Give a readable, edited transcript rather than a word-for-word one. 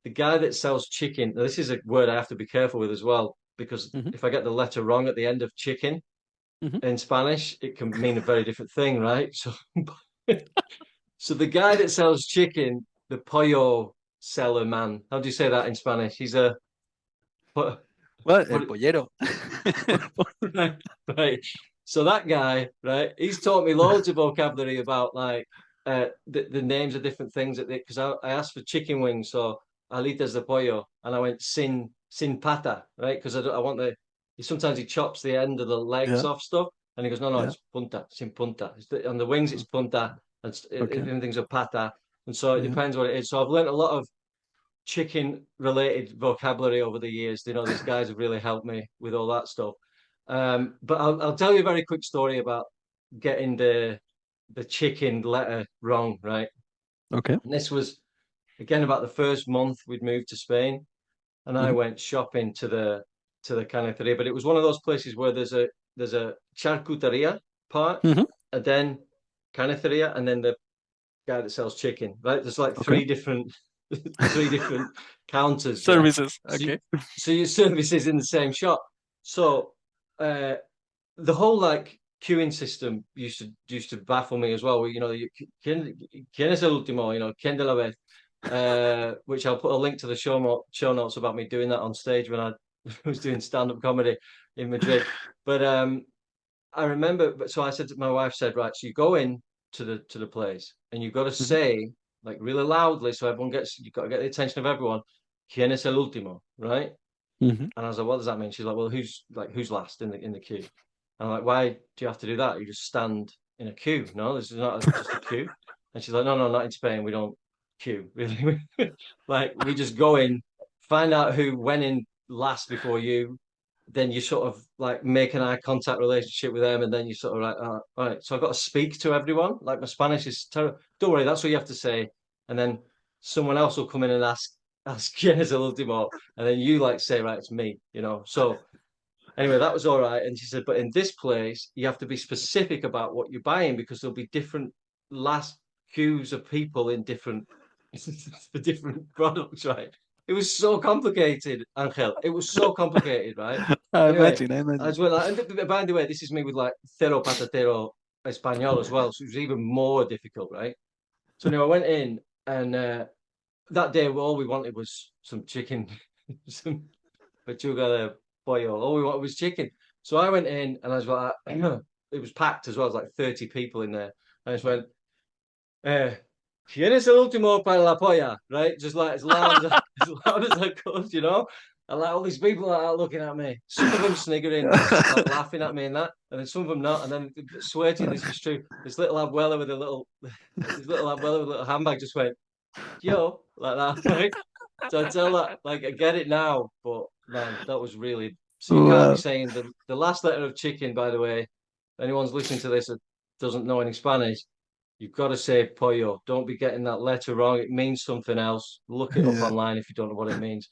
the guy that sells chicken. Now, this is a word I have to be careful with as well, because Hmm. if I get the letter wrong at the end of chicken Hmm. in Spanish, it can mean a very different thing, right? So, so the guy that sells chicken, the pollo seller man. How do you say that in Spanish? He's a what? Well, el What? pollero. Right, right. So that guy, right? He's taught me loads of vocabulary about like the names of different things that because I asked for chicken wings, so alitas de pollo, and I went sin pata, right? Because I want the. Sometimes he chops the end of the legs Yeah, off stuff, and he goes, no, no, yeah. it's punta, sin punta. On the wings, it's Oh, punta, and okay. everything's a pata, and so it Yeah. depends what it is. So I've learned a lot of chicken related vocabulary over the years. You know, these guys have really helped me with all that stuff. But I'll tell you a very quick story about getting the chicken letter wrong, right? Okay. And this was again about the first month we'd moved to Spain, and I Hmm. went shopping to the canisteria, but it was one of those places where there's a charcuteria part, Hmm. and then canisteria, and then the guy that sells chicken, right? There's like Okay. three different counters, yeah. Services. So, Okay. so your service is in the same shop. So uh, the whole like queuing system used to baffle me as well. Where, you know, ¿quién es el último? You know, ¿quién de la vez? Which I'll put a link to the show notes about me doing that on stage when I was doing stand-up comedy in Madrid. But I remember, but so I said to my wife, said, right, so you go in to the place and you've got to Hmm. say like really loudly so everyone gets you've got to get the attention of everyone. ¿Quién es el último? Right? Hmm. And I was like, what does that mean? She's like, well, who's last in the queue? And I'm like, why do you have to do that? You just stand in a queue. No, this is not just a queue. And she's like, no, no, not in Spain. We don't queue, really. Like we just go in, find out who went in last before you, then you sort of like make an eye contact relationship with them, and then you sort of like, oh, all right. So I've got to speak to everyone. Like my Spanish is terrible. Don't worry, that's what you have to say. And then someone else will come in and ask quién es el último, and then you like say, right, it's me, you know. So anyway, that was all right. And she said, but in this place, you have to be specific about what you're buying because there'll be different last queues of people in different for different products, right? It was so complicated, Angel. It was so complicated, right? I Anyway, imagine. I I imagine. just went like, and by the way, this is me with like cero patatero español as well, so it was even more difficult, right? So anyway, I went in and that day all we wanted was some chicken, some pechuga de pollo. All we wanted was chicken. So I went in and I was like, it was packed as well. It was like 30 people in there. I just went, eh, ¿quién es el último para la polla? Right? Just like as loud as as loud as I could, you know? And like all these people are looking at me. Some of them sniggering, like laughing at me and that, and then some of them not. And then I swear to you, this was true. This little abuela with a little this little abuela with a little handbag just went, yo, like that, right? So I tell that, like, I get it now, but man, that was really. So you can't be Wow. saying the last letter of chicken, by the way. If anyone's listening to this that doesn't know any Spanish, you've got to say pollo. Don't be getting that letter wrong. It means something else. Look it up Yeah. online if you don't know what it means.